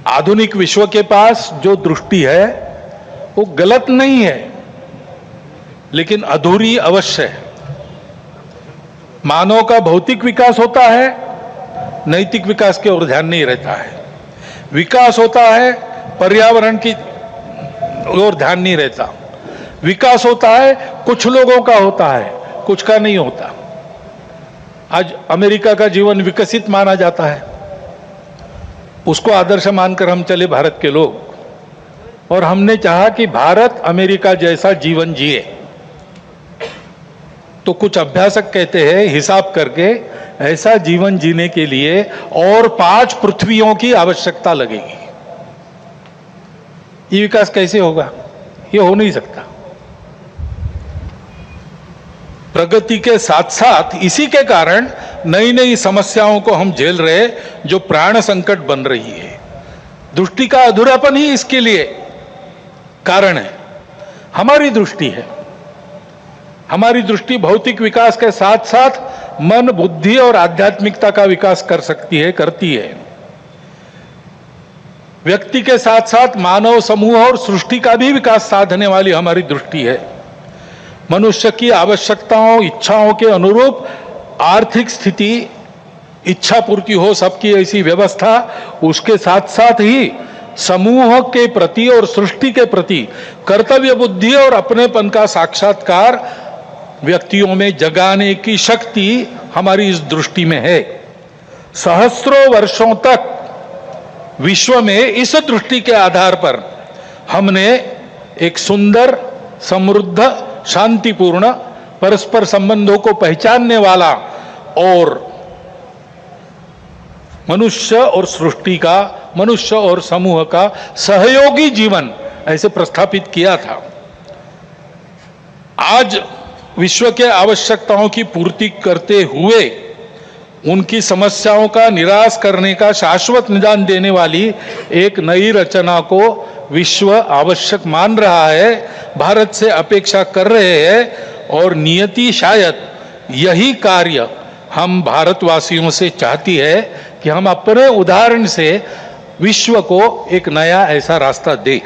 आधुनिक विश्व के पास जो दृष्टि है वो गलत नहीं है, लेकिन अधूरी अवश्य है। मानव का भौतिक विकास होता है, नैतिक विकास की ओर ध्यान नहीं रहता है। विकास होता है, पर्यावरण की ओर ध्यान नहीं रहता। विकास होता है, कुछ लोगों का होता है, कुछ का नहीं होता। आज अमेरिका का जीवन विकसित माना जाता है, उसको आदर्श मानकर हम चले भारत के लोग, और हमने चाहा कि भारत अमेरिका जैसा जीवन जिए। तो कुछ अभ्यासक कहते हैं हिसाब करके ऐसा जीवन जीने के लिए और 5 पृथ्वियों की आवश्यकता लगेगी। ये विकास कैसे होगा? ये हो नहीं सकता। प्रगति के साथ साथ इसी के कारण नई नई समस्याओं को हम झेल रहे, जो प्राण संकट बन रही है। दृष्टि का अधूरापन ही इसके लिए कारण है। हमारी दृष्टि है, हमारी दृष्टि भौतिक विकास के साथ साथ मन, बुद्धि और आध्यात्मिकता का विकास कर सकती है, करती है। व्यक्ति के साथ साथ मानव समूह और सृष्टि का भी विकास साधने वाली हमारी दृष्टि है। मनुष्य की आवश्यकताओं, इच्छाओं के अनुरूप आर्थिक स्थिति, इच्छा पूर्ति हो सबकी, ऐसी व्यवस्था, उसके साथ साथ ही समूह के प्रति और सृष्टि के प्रति कर्तव्य बुद्धि और अपनेपन का साक्षात्कार व्यक्तियों में जगाने की शक्ति हमारी इस दृष्टि में है। सहस्रों वर्षों तक विश्व में इस दृष्टि के आधार पर हमने एक सुंदर, समृद्ध, शांतिपूर्ण, परस्पर संबंधों को पहचानने वाला और मनुष्य और सृष्टि का, मनुष्य और समूह का सहयोगी जीवन ऐसे प्रस्थापित किया था। आज विश्व के आवश्यकताओं की पूर्ति करते हुए उनकी समस्याओं का निराश करने का शाश्वत निदान देने वाली एक नई रचना को विश्व आवश्यक मान रहा है, भारत से अपेक्षा कर रहे हैं, और नियति शायद यही कार्य हम भारतवासियों से चाहती है कि हम अपने उदाहरण से विश्व को एक नया ऐसा रास्ता दें।